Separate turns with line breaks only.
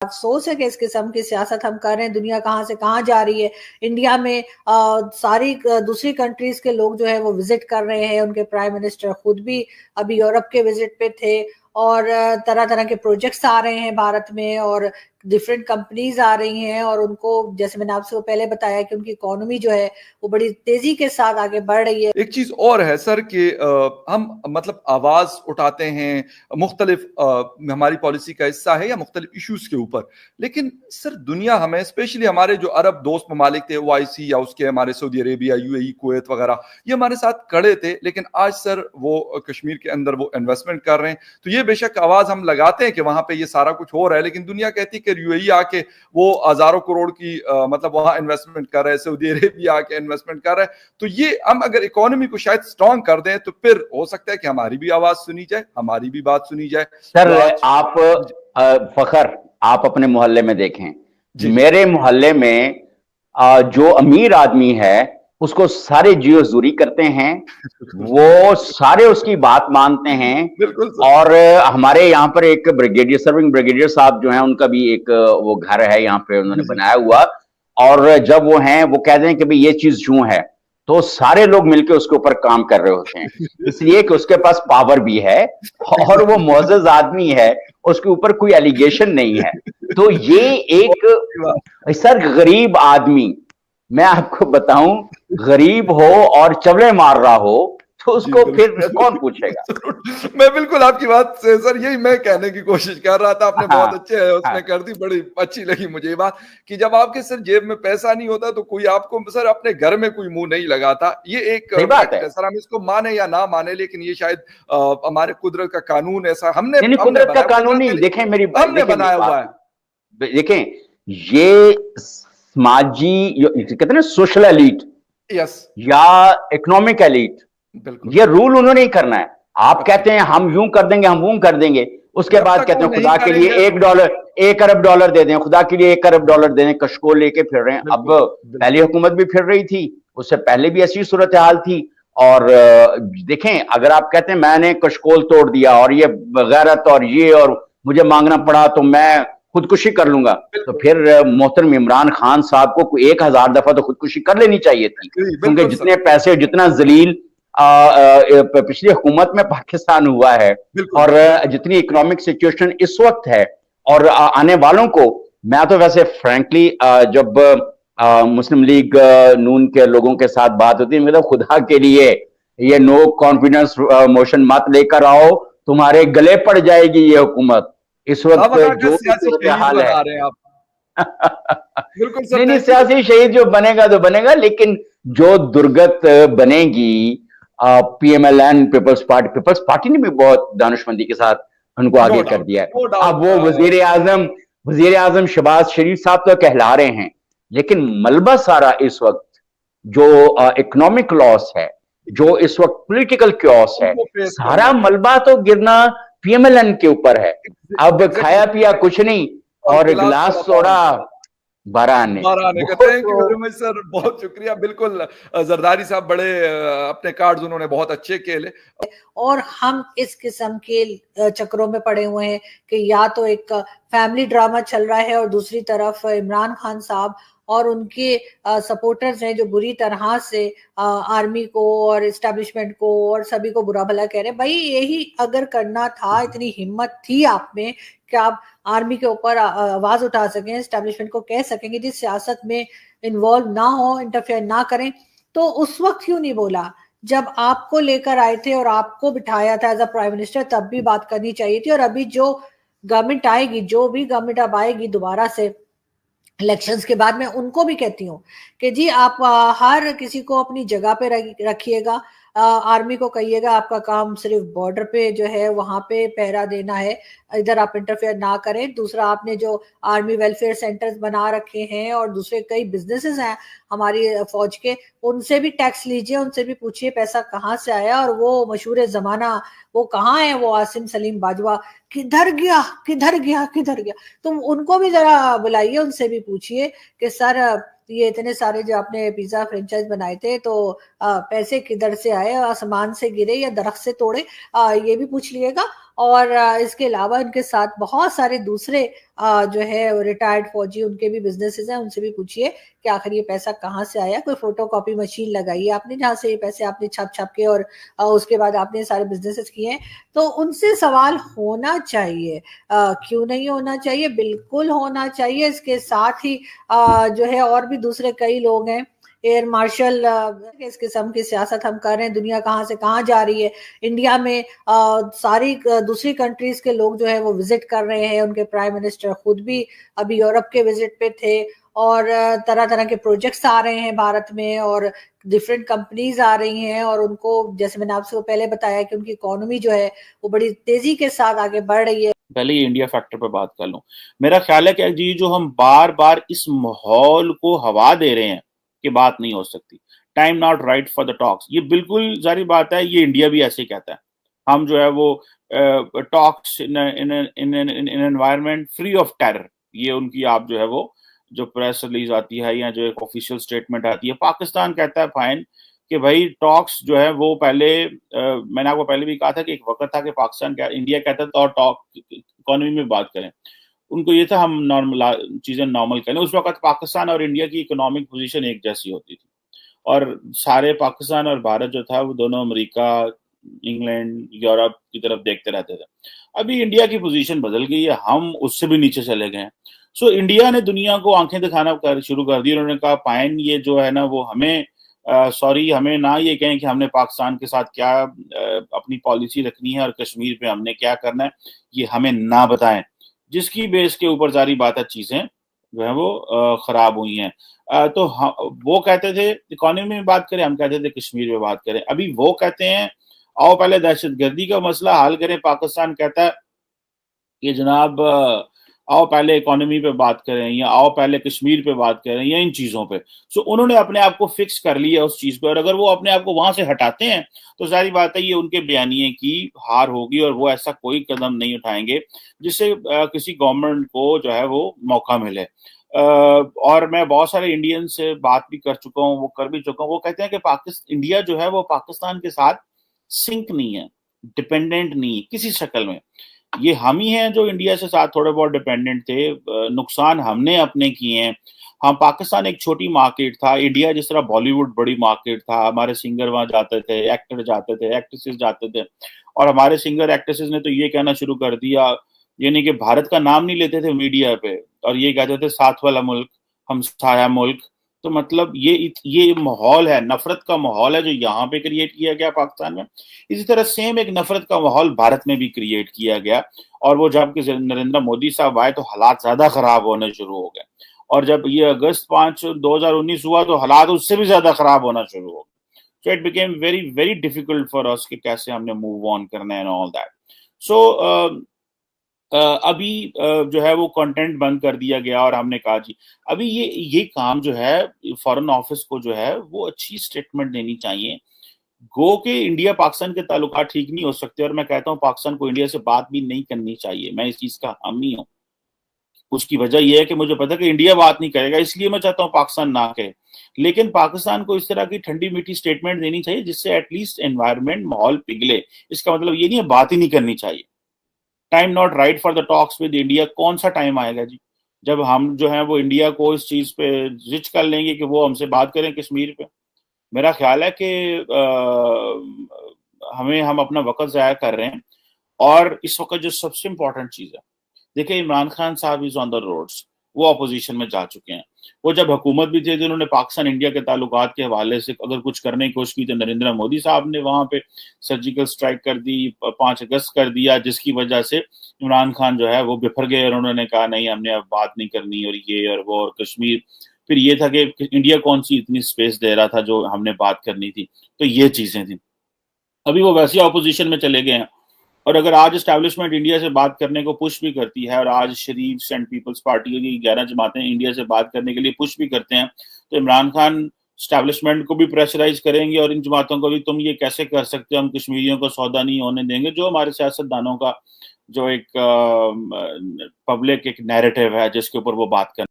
افسوس ہے کہ اس قسم کی سیاست ہم کر رہے ہیں. دنیا کہاں سے کہاں جا رہی ہے. انڈیا میں ساری دوسری کنٹریز کے لوگ جو ہے وہ وزٹ کر رہے ہیں. ان کے پرائم منسٹر خود بھی ابھی یورپ کے وزٹ پہ تھے, اور طرح طرح کے پروجیکٹس آ رہے ہیں بھارت میں, اور ڈفرینٹ کمپنیز آ رہی ہیں, اور ان کو جیسے میں نے آپ سے پہلے بتایا کہ ان کی اکانومی جو ہے وہ بڑی تیزی کے ساتھ آگے بڑھ رہی ہے.
ایک چیز اور ہے سر کہ ہم مطلب آواز اٹھاتے ہیں مختلف ہماری پالیسی کا حصہ ہے یا مختلف ایشوز کے اوپر, لیکن سر دنیا ہمیں اسپیشلی ہمارے جو عرب دوست ممالک تھے OIC یا اس کے ہمارے سعودی عربیہ UAE کویت وغیرہ, یہ ہمارے ساتھ کھڑے تھے, لیکن آج سر وہ کشمیر کے اندر وہ انویسٹمنٹ کر رہے ہیں. تو یہ بے شک آواز ہم لگاتے ہیں کہ وہاں پہ یہ سارا کچھ ہو رہا ہے, لیکن دنیا کہتی ہے کہ UAE آ کے وہ ہزاروں کروڑ کی مطلب وہاں انویسٹمنٹ کر رہے ہیں, سعودی عربیہ آ کے انویسٹمنٹ کر رہے ہیں. تو یہ ہم اگر اکانومی کو شاید اسٹرانگ کر دیں تو پھر ہو سکتا ہے کہ ہماری بھی آواز سنی جائے, ہماری بھی بات سنی جائے.
سر آپ فخر آپ اپنے محلے میں دیکھیں, میرے محلے میں جو امیر آدمی ہے اس کو سارے جیو زوری کرتے ہیں, وہ سارے اس کی بات مانتے ہیں. اور ہمارے یہاں پر ایک بریگیڈیئر سرونگ بریگیڈیئر صاحب جو ہیں ان کا بھی ایک وہ گھر ہے یہاں پہ انہوں نے بنایا ہوا, اور جب وہ ہیں وہ کہہ دیں کہ بھئی یہ چیز یوں ہے تو سارے لوگ مل کے اس کے اوپر کام کر رہے ہوتے ہیں, اس لیے کہ اس کے پاس پاور بھی ہے اور وہ معزز آدمی ہے, اس کے اوپر کوئی ایلیگیشن نہیں ہے. تو یہ ایک سر غریب آدمی, میں آپ کو بتاؤں, غریب ہو اور چولے مار رہا ہو تو اس کو پھر کون پوچھے گا.
میں بالکل آپ کی بات سے سر یہی میں کہنے کی کوشش کر رہا تھا, آپ نے بہت اچھے اس میں کر دی, بڑی اچھی لگی مجھے یہ بات کہ جب آپ کے سر جیب میں پیسہ نہیں ہوتا تو کوئی آپ کو سر اپنے گھر میں کوئی منہ نہیں لگاتا. یہ ایک فیکٹ ہے سر, ہم اس کو مانے یا نہ مانے, لیکن یہ شاید ہمارے قدرت کا قانون ایسا ہم نے
قدرت کا قانون نہیں, دیکھیں میری
ہم نے بنایا ہوا ہے.
دیکھیں یہ سماجی کہتے ہیں نا سوشل ایلیٹ یا اکنامک ایلیٹ, یہ رول انہوں نے کرنا ہے. آپ کہتے ہیں ہم یوں کر دیں گے, ہم وہ کر دیں گے, اس کے بعد کہتے ہیں خدا کے لیے $1 ارب دے دیں, خدا کے لیے $1 ارب دے دیں, کشکول لے کے پھر رہے ہیں. اب پہلی حکومت بھی پھر رہی تھی, اس سے پہلے بھی ایسی صورتحال تھی. اور دیکھیں اگر آپ کہتے ہیں میں نے کشکول توڑ دیا اور یہ غیرت اور یہ اور مجھے مانگنا پڑا تو میں خودکشی کر لوں گا, تو پھر محترم عمران خان صاحب کو 1000 دفعہ تو خودکشی کر لینی چاہیے تھی, کیونکہ جتنے پیسے جتنا ذلیل پچھلی حکومت میں پاکستان ہوا ہے اور جتنی اکنامک سچویشن اس وقت ہے اور آنے والوں کو, میں تو ویسے فرینکلی جب مسلم لیگ نون کے لوگوں کے ساتھ بات ہوتی ہے, مطلب خدا کے لیے یہ نو کانفیڈنس موشن مت لے کر آؤ, تمہارے گلے پڑ جائے گی یہ حکومت. اس وقت جو حال ہے نہیں سیاسی شہید جو بنے گا تو بنے گا, لیکن جو درگت بنے گی PMLN پیپلز پارٹی نے بھی بہت دانشمندی کے ساتھ ان کو آگے کر دیا ہے. اب وہ وزیر اعظم شہباز شریف صاحب تو کہلا رہے ہیں, لیکن ملبہ سارا اس وقت جو اکنامک لاس ہے, جو اس وقت پولیٹیکل کیوس ہے, سارا ملبہ تو گرنا PMLN کے اوپر ہے. اب کھایا پیا کچھ نہیں اور گلاس سوڈا بارہ
آنے. سر بہت شکریہ. بالکل زرداری صاحب بڑے اپنے کارڈز انہوں نے بہت اچھے کھیلے,
اور ہم اس قسم کے چکروں میں پڑے ہوئے ہیں کہ یا تو ایک فیملی ڈرامہ چل رہا ہے اور دوسری طرف عمران خان صاحب اور ان کے سپورٹرز ہیں جو بری طرح سے آرمی کو اور اسٹیبلشمنٹ کو اور سبھی کو برا بھلا کہہ رہے ہیں. بھائی یہی اگر کرنا تھا, اتنی ہمت تھی آپ میں کہ آپ آرمی کے اوپر آواز اٹھا سکیں, اسٹیبلشمنٹ کو کہہ سکیں کہ جس سیاست میں انوالو نہ ہو, انٹرفیئر نہ کریں, تو اس وقت کیوں نہیں بولا جب آپ کو لے کر آئے تھے اور آپ کو بٹھایا تھا ایز اے پرائم منسٹر؟ تب بھی بات کرنی چاہیے تھی. اور ابھی جو گورنمنٹ آئے گی, جو بھی گورنمنٹ اب آئے گی دوبارہ سے الیکشنز کے بعد, میں ان کو بھی کہتی ہوں کہ جی آپ ہر کسی کو اپنی جگہ پہ رکھیے گا. آرمی کو کہیے گا آپ کا کام صرف بارڈر پہ جو ہے وہاں پہ پہرا دینا ہے, ادھر آپ انٹرفیئر نہ کریں. دوسرا آپ نے جو آرمی ویلفیئر سینٹرز بنا رکھے ہیں اور دوسرے کئی بزنسز ہیں ہماری فوج کے, ان سے بھی ٹیکس لیجئے, ان سے بھی پوچھئے پیسہ کہاں سے آیا. اور وہ مشہور زمانہ وہ کہاں ہے, وہ عاصم سلیم باجوہ کدھر گیا کدھر گیا کدھر گیا, تم ان کو بھی ذرا بلائیے, ان سے بھی پوچھئے کہ سر یہ اتنے سارے جو آپ نے پیزا فرنچائز بنائے تھے تو پیسے کدھر سے آئے, آسمان سے گرے یا درخت سے توڑے, یہ بھی پوچھ لیے گا. اور اس کے علاوہ ان کے ساتھ بہت سارے دوسرے جو ہے ریٹائرڈ فوجی، ان کے بھی بزنسز ہیں، ان سے بھی پوچھیے کہ آخر یہ پیسہ کہاں سے آیا. کوئی فوٹو کاپی مشین لگائی آپ نے جہاں سے یہ پیسے آپ نے چھپ کے اور اس کے بعد آپ نے سارے بزنسز کیے ہیں. تو ان سے سوال ہونا چاہیے. کیوں نہیں ہونا چاہیے؟ بالکل ہونا چاہیے. اس کے ساتھ ہی جو ہے اور بھی دوسرے کئی لوگ ہیں، ایئر مارشل، اس قسم کی سیاست ہم کر رہے ہیں. دنیا کہاں سے کہاں جا رہی ہے. انڈیا میں ساری دوسری کنٹریز کے لوگ جو ہے وہ وزٹ کر رہے ہیں. ان کے پرائم منسٹر خود بھی ابھی یورپ کے وزٹ پہ تھے، اور طرح طرح کے پروجیکٹس آ رہے ہیں بھارت میں، اور ڈفرینٹ کمپنیز آ رہی ہیں، اور ان کو جیسے میں نے آپ سے پہلے بتایا کہ ان کی اکانومی جو ہے وہ بڑی تیزی کے ساتھ آگے بڑھ رہی ہے.
پہلے یہ انڈیا فیکٹر پہ بات کر لوں. میرا خیال ہے کہ جی جو ہم بار بار اس ماحول کو ہوا دے رہے ہیں کہ بات نہیں ہو سکتی، time not right for the talks, یہ بالکل ظاہری بات ہے. یہ انڈیا بھی ایسے ہی کہتا ہے. ہم جو ہے وہ talks in environment free of terror, یہ ان کی آپ جو ہے وہ جو پریس ریلیز آتی ہے یا جو ایک آفیشیل اسٹیٹمنٹ آتی ہے. پاکستان کہتا ہے فائن کہ بھائی ٹاکس جو ہے وہ پہلے، میں نے آپ کو پہلے بھی کہا تھا کہ ایک وقت تھا کہ پاکستان انڈیا کہتا تھا اور اکانومی میں بات کریں. ان کو یہ تھا ہم نارمل چیزیں نارمل کریں. اس وقت پاکستان اور انڈیا کی اکنامک پوزیشن ایک جیسی ہوتی تھی، اور سارے پاکستان اور بھارت جو تھا وہ دونوں امریکہ، انگلینڈ، یورپ کی طرف دیکھتے رہتے تھے. ابھی انڈیا کی پوزیشن بدل گئی ہے، ہم اس سے بھی نیچے چلے گئے ہیں. سو انڈیا نے دنیا کو آنکھیں دکھانا شروع کر دی. انہوں نے کہا پائن یہ جو ہے نا وہ ہمیں سوری ہمیں نہ یہ کہیں کہ ہم نے پاکستان کے ساتھ کیا اپنی پالیسی رکھنی ہے اور کشمیر پہ ہم نے کیا کرنا ہے یہ ہمیں نہ بتائیں، جس کی بیس کے اوپر ظاہری بات ہے چیزیں جو ہے وہ خراب ہوئی ہیں. تو وہ کہتے تھے اکانومی میں بات کریں، ہم کہتے تھے کشمیر میں بات کریں. ابھی وہ کہتے ہیں آؤ پہلے دہشت گردی کا مسئلہ حل کریں. پاکستان کہتا ہے کہ جناب آؤ پہلے اکانومی پہ بات کریں، یا آؤ پہلے کشمیر پہ بات کریں، یا ان چیزوں پہ. سو انہوں نے اپنے آپ کو فکس کر لیا اس چیز پہ، اور اگر وہ اپنے آپ کو وہاں سے ہٹاتے ہیں تو ظاہری بات ہے یہ ان کے بیانیے کی ہار ہوگی، اور وہ ایسا کوئی قدم نہیں اٹھائیں گے جس سے کسی گورنمنٹ کو جو ہے وہ موقع ملے. اور میں بہت سارے انڈین سے بات بھی کر چکا ہوں، وہ کر بھی چکا ہوں. وہ کہتے ہیں کہ انڈیا جو ہے وہ پاکستان کے ساتھ سنک نہیں ہے، ڈپینڈنٹ نہیں ہے کسی شکل میں. یہ ہم ہی ہیں جو انڈیا سے ساتھ تھوڑے بہت ڈیپینڈنٹ تھے. نقصان ہم نے اپنے کیے ہیں. ہم پاکستان ایک چھوٹی مارکیٹ تھا، انڈیا جس طرح بالی ووڈ بڑی مارکیٹ تھا. ہمارے سنگر وہاں جاتے تھے، ایکٹر جاتے تھے، ایکٹریسز جاتے تھے، اور ہمارے سنگر ایکٹریسز نے تو یہ کہنا شروع کر دیا، یعنی کہ بھارت کا نام نہیں لیتے تھے میڈیا پہ، اور یہ کہتے تھے ساتھ والا ملک، ہم سایہ ملک. تو مطلب یہ ماحول ہے، نفرت کا ماحول ہے جو یہاں پہ کریٹ کیا گیا پاکستان میں. اسی طرح سیم ایک نفرت کا ماحول بھارت میں بھی کریٹ کیا گیا، اور وہ جب کہ نریندر مودی صاحب آئے تو حالات زیادہ خراب ہونے شروع ہو گئے، اور جب یہ اگست 5 2019 ہوا تو حالات اس سے بھی زیادہ خراب ہونا شروع ہو گئے. So it became very very difficult for us کہ کیسے ہم نے move on کرنا ہے and all that. So ابھی جو ہے وہ کنٹینٹ بند کر دیا گیا، اور ہم نے کہا جی ابھی یہ کام جو ہے فارن آفس کو جو ہے وہ اچھی اسٹیٹمنٹ دینی چاہیے. گو کہ انڈیا پاکستان کے تعلقات ٹھیک نہیں ہو سکتے، اور میں کہتا ہوں پاکستان کو انڈیا سے بات بھی نہیں کرنی چاہیے. میں اس چیز کا حامی ہوں. اس کی وجہ یہ ہے کہ مجھے پتا کہ انڈیا بات نہیں کرے گا، اس لیے میں چاہتا ہوں پاکستان نہ کہے. لیکن پاکستان کو اس طرح کی ٹھنڈی میٹھی اسٹیٹمنٹ دینی چاہیے جس سے ایٹ لیسٹ انوائرمنٹ ماحول پگھلے. اس کا مطلب یہ نہیں ہے بات ہی نہیں کرنی چاہیے. Time not right for the talks with India. کون سا ٹائم آئے گا جی جب ہم جو ہیں وہ انڈیا کو اس چیز پہ زچ کر لیں گے کہ وہ ہم سے بات کریں کشمیر پہ؟ میرا خیال ہے کہ ہم اپنا وقت ضائع کر رہے ہیں. اور اس وقت جو سب سے امپورٹنٹ چیز ہے، دیکھیں عمران خان صاحب از آن دا روڈس. وہ اپوزیشن میں جا چکے ہیں. وہ جب حکومت بھی تھے تو انہوں نے پاکستان انڈیا کے تعلقات کے حوالے سے اگر کچھ کرنے کی کوشش کی تو نریندر مودی صاحب نے وہاں پہ سرجیکل سٹرائک کر دی، 5 اگست کر دیا، جس کی وجہ سے عمران خان جو ہے وہ بفر گئے، اور انہوں نے کہا نہیں ہم نے اب بات نہیں کرنی، اور یہ اور وہ اور کشمیر. پھر یہ تھا کہ انڈیا کون سی اتنی سپیس دے رہا تھا جو ہم نے بات کرنی تھی. تو یہ چیزیں تھیں. ابھی وہ ویسے اپوزیشن میں چلے گئے ہیں. اور اگر آج اسٹیبلشمنٹ انڈیا سے بات کرنے کو پش بھی کرتی ہے، اور آج شریف اینڈ پیپلز پارٹی کی 11 جماعتیں انڈیا سے بات کرنے کے لیے پش بھی کرتے ہیں، تو عمران خان اسٹیبلشمنٹ کو بھی پریشرائز کریں گے اور ان جماعتوں کو بھی تم یہ کیسے کر سکتے ہو، ہم کشمیریوں کو سودا نہیں ہونے دیں گے. جو ہمارے سیاستدانوں کا جو ایک پبلک ایک نیریٹو ہے جس کے اوپر وہ بات کریں.